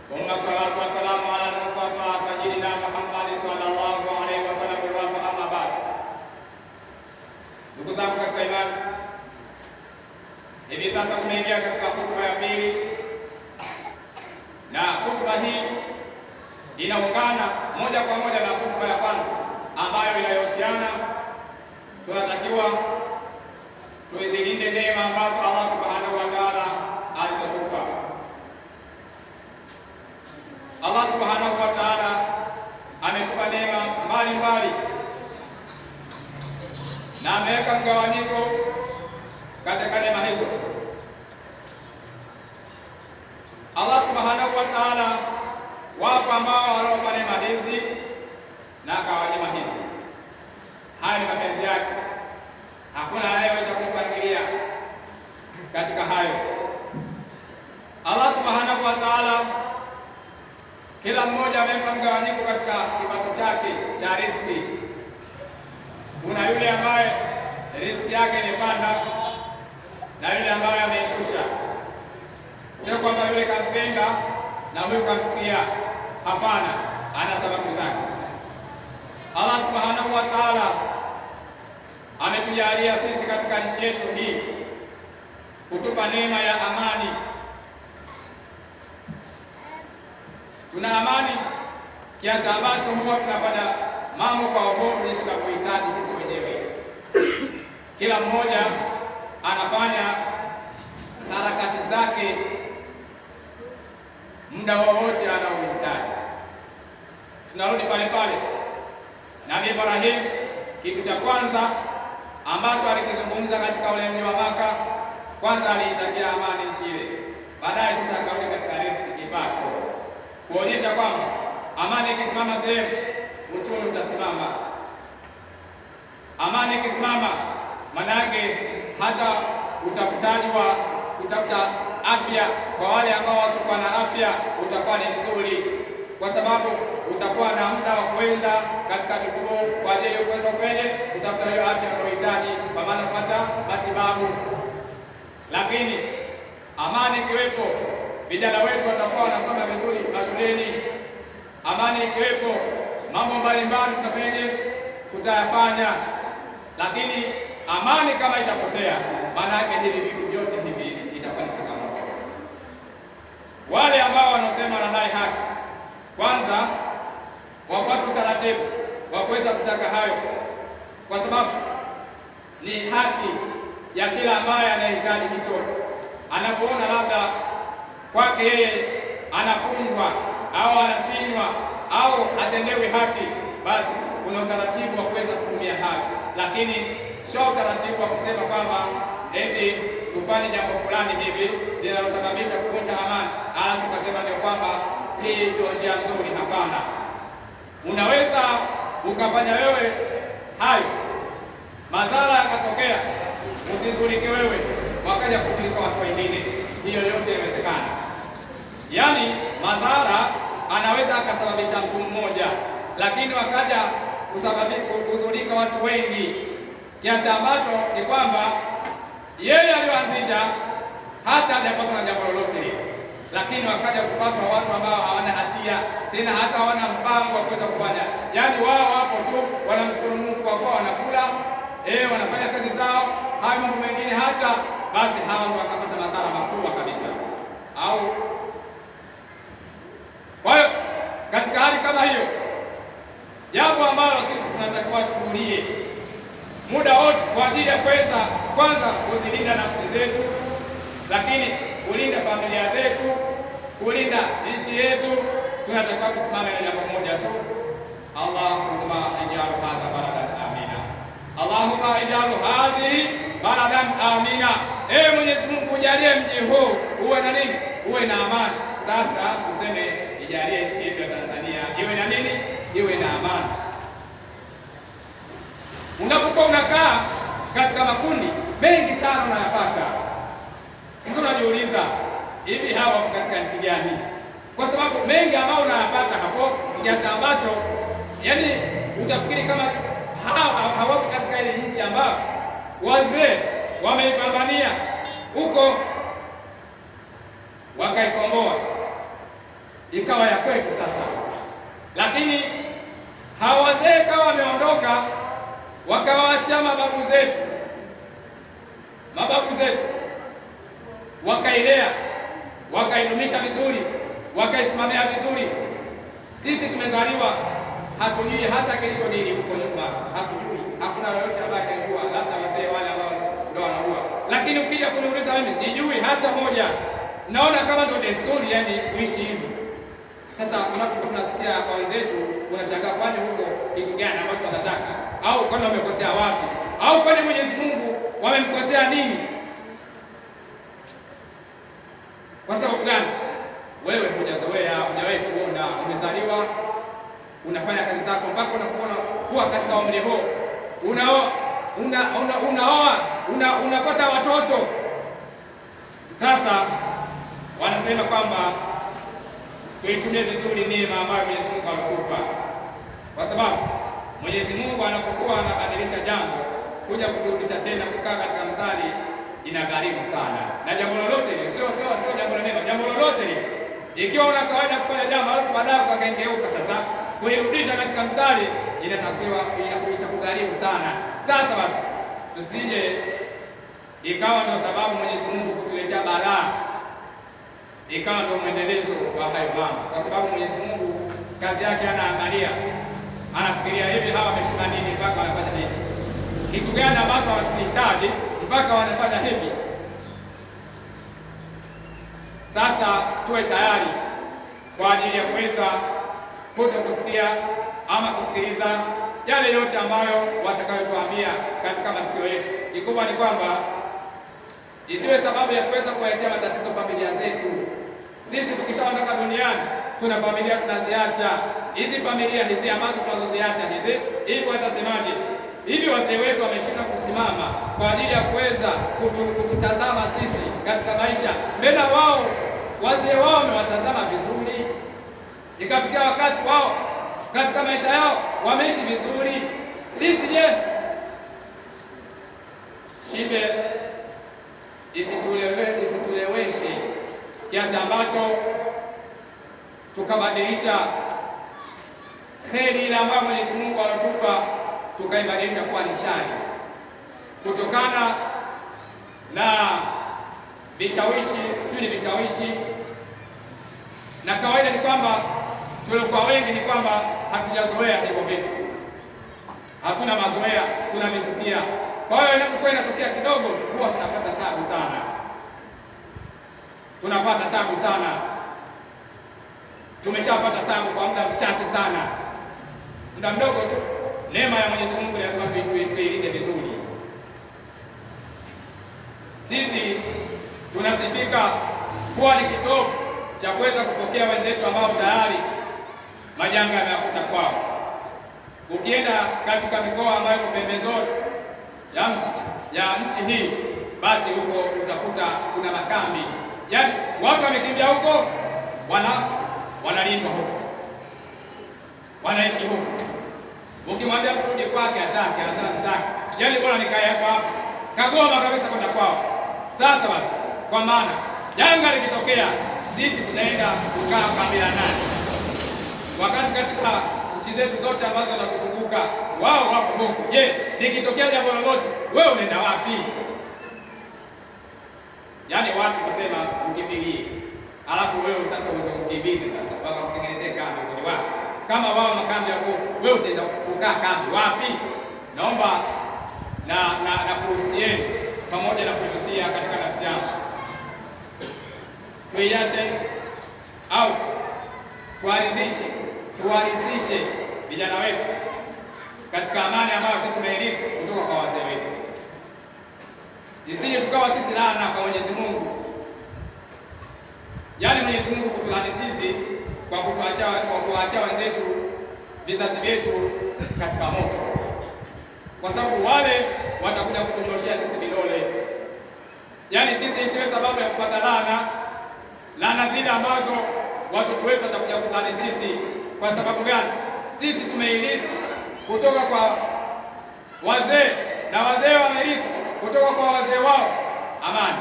Thumma salatu wassalamu ala al-Mustafa sayyidina Muhammad sallallahu alaihi wasallam wa amma ba'd. Ndugu zangu katika imani, hivi sasa tumeingia katika hutuba ya pili, na hutuba hii inaungana moja kwa moja na hutuba ya kwanza ambayo inayohusiana tunatakiwa tuizilinde neema ambazo Allah subhanahu wa ta'ala alizotupa. Allah subhanahu wa ta'ala ametupa neema mbalimbali na ameweka mgawanyiko katika neema hizo. Allah subhanahu wa ta'ala, wapo ambao wanawapa neema hizi na akawanyima hizi. Haya ni mapenzi yake, hakuna anayeweza kumpangilia katika hayo. Allah subhanahu wa ta'ala, kila mmoja amempa mgawanyiko katika kipato chake cha riziki. Kuna yule ambaye riziki yake imepanda na yule ambaye ameishusha. Sio kwamba yule kampenda na huyu kamchukia, hapana, ana sababu zake. Allah subhanahu wa ta'ala ametujalia sisi katika nchi yetu hii, kutupa neema ya amani. Tuna amani kiasi ambacho huwa tunafanya mambo kwa uhuru jinsi tunavyohitaji sisi wenyewe. Kila mmoja anafanya harakati zake muda wowote anaohitaji. Tunarudi pale pale, Nabii Ibrahim, kitu cha kwanza ambacho alikizungumza katika ule mji wa Maka, kwanza aliitakia amani nchi ile. Baadaye sasa akarudi katika riziki, kipato, kuonyesha kwamba amani ikisimama sehemu, uchumi utasimama. Amani ikisimama, maana yake hata utafutaji wa kutafuta afya kwa wale ambao wasiokuwa na afya utakuwa ni mzuri, kwa sababu utakuwa na muda wa kwenda katika vituo kwa ajili ya kuweza kutafuta hiyo afya unayohitaji, kwa maana kupata matibabu. Lakini amani ikiwepo, vijana wetu watakuwa wanasoma vizuri mashuleni. Amani ikiwepo, mambo mbalimbali tutayafanya. Lakini amani kama itapotea, maana yake hivi vitu vyote hivi itakuwa ni changamoto. Wale ambao wanasema wanadai haki, kwanza wafuate utaratibu wa kuweza kutaka hayo, kwa sababu ni haki ya kila ambaye anahitaji hicho. Anapoona labda kwake yeye anakunjwa au anafinywa au atendewi haki, basi kuna utaratibu wa kuweza kutumia haki, lakini sio utaratibu wa kusema kwamba eti tufanye jambo fulani hivi linalosababisha kuvunja amani, alafu tukasema ndio kwamba hii ndio njia nzuri. Hapana, unaweza ukafanya wewe hayo, madhara yakatokea, usizulike wewe, wakaja kuzulika watu wengine. Hiyo yote inawezekana. Yaani madhara anaweza akasababisha mtu mmoja, lakini wakaja kuzulika watu wengi, kiasi ambacho ni kwamba yeye aliyoanzisha hata hajapatwa na jambo lolote lile, lakini wakaja kupatwa watu ambao hawana hatia, tena hata hawana mpango wa kuweza kufanya. Yaani wao wapo tu wanamshukuru Mungu kwa kuwa wanakula, wanafanya kazi zao, hayo mambo mengine hata basi hao ndio wakapata madhara makubwa kabisa. Au kwa hiyo katika hali kama hiyo, jambo ambalo sisi tunatakiwa tutulie muda wote kwa ajili ya kuweza kwanza kuzilinda nafsi zetu, lakini kulinda familia zetu, kulinda nchi yetu, tunatakiwa kusimama na jambo moja tu: Allahumma ij'al hadha baladan amina, Allahumma ij'al hadhihi baladan amina. Mwenyezi Mungu, ujalie mji huu uwe na nini? Uwe na amani. Sasa tuseme ijalie nchi yetu ya Tanzania iwe na nini? Iwe na amani. Unapokuwa unakaa katika makundi mengi sana unayapata, sasa unajiuliza, hivi hawa wako katika nchi gani? Kwa sababu mengi ambao unayapata hapo, kiasi ambacho yani utafikiri kama hawako katika ile nchi ambayo wazee wameipambania huko wakaikomboa. ikawa ya kwetu sasa. Lakini hawa wazee kawa wameondoka, wakawaachia mababu zetu wakailea, wakaidumisha vizuri, wakaisimamia vizuri. Sisi tumezaliwa hatujui hata kilichojiri huko nyuma, hatujui. Hakuna yoyote ambaye anajua, labda wazee wale ambao ndio wanajua. Lakini ukija kuniuliza mimi, sijui hata moja. Naona kama ndio desturi, yani kuishi hivi. Sasa tunapokuwa tunasikia kwa wenzetu, unashangaa kwani huko kitu gani ambacho wanataka, au kwani wamekosea wapi, au kwani Mwenyezi Mungu wamemkosea nini? Kwa sababu gani? Wewe hujazoea, hujawahi kuona, umezaliwa unafanya kazi zako mpaka unakuona kuwa katika umri huo, unaoa, unapata watoto. Sasa wanasema kwamba tuitumie vizuri neema ambayo Mwenyezi Mungu ametupa, kwa sababu Mwenyezi Mungu anapokuwa anabadilisha jambo kuja kurudisha tena kukaa katika mstari inagharimu sana. Na jambo lolote sio jambo la neema, jambo lolote ikiwa una kawaida kufanya jambo alafu baadaye ukageuka sasa kuirudisha katika mstari, inatakiwa inakugharimu sana. Sasa basi tusije ikawa ndio sababu Mwenyezi Mungu kutuletea balaa, ikawa ndio mwendelezo wa hayo mambo, kwa sababu Mwenyezi Mungu kazi yake anaangalia, anafikiria hivi hawa wameshinda nini mpaka wanafanya nini, kitu gani ambacho hawahitaji mpaka wanafanya hivi. Sasa tuwe tayari kwa ajili ya kuweza kusikia ama kusikiliza yale yote ambayo watakayotuambia katika masikio yetu. Kikubwa ni kwamba isiwe sababu ya kuweza kuwaletea matatizo familia zetu. Sisi tukishaondoka duniani tuna familia tunaziacha. Hizi familia hizi ambazo tunazoziacha hizi, hivi watasemaje? Hivi wazee wetu wameshindwa kusimama kwa ajili ya kuweza kututazama sisi katika maisha. Mbona wao wazee wao wamewatazama vizuri, ikafikia wakati wao katika maisha yao wameishi vizuri. Sisi je? Shibe isituleweshe kiasi ambacho tukabadilisha kheri ile ambayo Mwenyezi Mungu alitupa tukaibadilisha kuwa ni shari, kutokana na vishawishi, sio ni vishawishi. Na kawaida ni kwamba tulikuwa wengi ni kwamba hatujazoea hivyo vitu, hatuna mazoea, tunavisikia. Kwa hiyo inapokuwa inatokea kidogo huwa tunapata tabu sana, tumeshapata tabu kwa muda mchache sana, muda mdogo tu. Neema ya Mwenyezi Mungu lazima tuilinde vizuri. Sisi tunasifika kuwa ni kitovu cha kuweza kupokea wenzetu ambao tayari majanga yamewakuta kwao. Ukienda katika mikoa ambayo iko pembezoni ya nchi hii, basi huko utakuta kuna makambi, yaani watu wamekimbia huko, wanalindwa huko, wanaishi huko. Ukimwambia kurudi kwake hataki, anasema sitaki, yaani bora nikae hapa, kagoma kabisa kwenda kwao. Sasa basi, kwa maana janga likitokea, sisi tunaenda kukaa kabila nani, wakati katika nchi zetu zote ambazo zinatuzunguka wao wako huko. Je, likitokea jambo lolote, wewe unaenda wapi? Yaani watu kusema ukimbilie, alafu wewe sasa ukimbize sasa mpaka kutengenezea kambi kwa wapi? Kama wao makambi yako, wewe utaenda kukaa kambi wapi? Naomba na kuhusieni pamoja na kuhusia katika nafsi yangu, tuiache au tuwarithishe vijana wetu katika amani ambayo sisi tumeirithi kutoka kwa wazee wetu, isije tukawa sisi laana kwa Mwenyezi Mungu. Yaani Mwenyezi Mungu kutulani sisi kwa kuwaachia wenzetu vizazi vyetu katika moto, kwa sababu wale watakuja kutunyoshea sisi vidole. Yaani sisi isiwe sababu ya kupata laana zile ambazo watoto wetu watakuja kutulani sisi. Kwa sababu gani? Sisi tumeirithi kutoka kwa wazee na wazee wameirithi kutoka kwa wazee wao amani.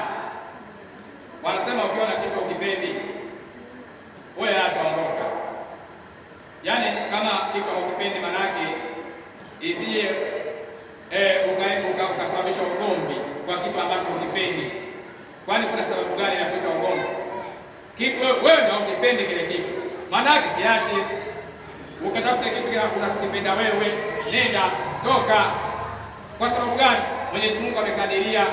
Wanasema ukiona kitu ukipendi, wewe acha. kitu haukipendi, manake isije ukasababisha ugomvi kwa kitu ambacho hukipendi. Kwani kuna sababu gani ya kuleta ugomvi? Kitu wewe ndio ukipendi kile kitu, manake kiache, ukatafuta kitu kile unachokipenda wewe, nenda toka. Kwa sababu gani? Mwenyezi Mungu amekadiria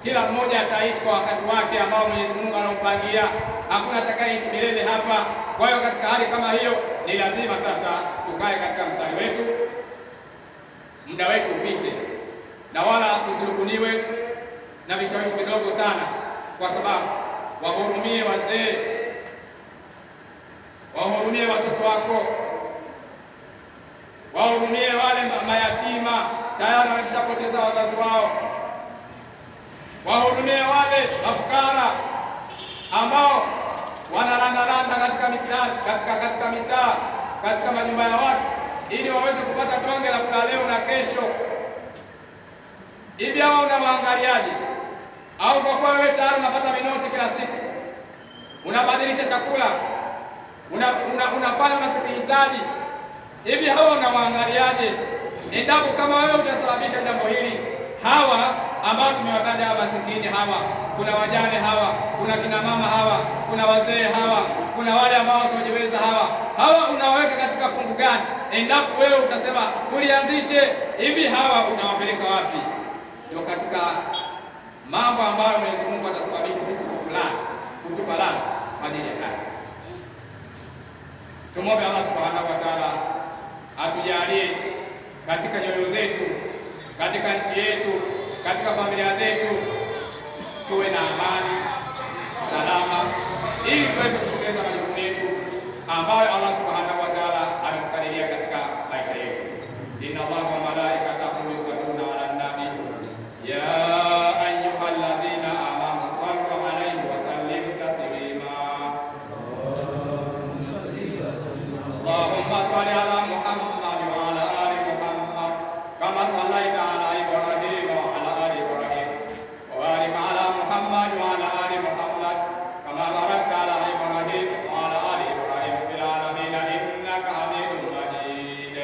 kila mmoja ataishi kwa wakati wake ambao Mwenyezi Mungu anampangia. Hakuna atakayeishi milele hapa. Kwa hiyo katika hali kama hiyo ni lazima sasa tukae katika mstari wetu, muda wetu upite, na wala tusiluguniwe na vishawishi vidogo sana, kwa sababu wahurumie wazee, wahurumie watoto wako, wahurumie wale mayatima tayari wameshapoteza wazazi wao, wahurumie wale mafukara ambao wanalandalanda katika mitaani, katika mitaa, katika majumba ya watu, ili waweze kupata tonge la kula leo na kesho. Hivi hao unawaangaliaje? Au kwa kuwa wewe tayari unapata minoti kila siku, unabadilisha chakula, unafanya unachokihitaji, hivi hao unawaangaliaje? Endapo kama wewe utasababisha jambo hili, hawa ambao tumewataja hawa masikini hawa, kuna wajane hawa, kuna kina mama hawa, kuna wazee hawa, kuna wale ambao wasiojiweza hawa unaweka katika fungu gani? Endapo wewe utasema ulianzishe hivi, hawa utawapeleka wapi? Ndio katika mambo ambayo Mwenyezi Mungu atasababisha sisi kutupa laana kwa ajili ya haya. Tumwombe Allah Subhanahu wa Ta'ala atujalie katika nyoyo zetu, katika nchi yetu, katika familia zetu tuwe na amani, salama, ili tuweze kutekeleza majukumu yetu ambayo Allah Subhanahu wa Ta'ala ametukadiria katika maisha yetu. Inna Allaha wa malaikatahu yusalluna 'alan nabi ya ayyuhalladhina amanu sallu 'alayhi wa sallimu taslima. Allahumma salli 'ala Muhammad wa 'ala ali Muhammad kama sallaita 'ala Ibrahim wa 'ala ali Ibrahim wa barik 'ala Muhammad wa 'ala ali Muhammad kama barakta 'ala Ibrahim wa 'ala ali Ibrahim fil 'alamin innaka Hamidum Majid.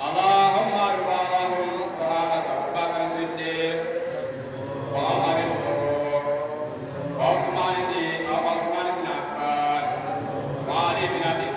Allahumma arhamhum sahabata Abu Bakar Siddiq wa Umar al-Faruq wa Uthman ibn Affan wa Ali bin Abi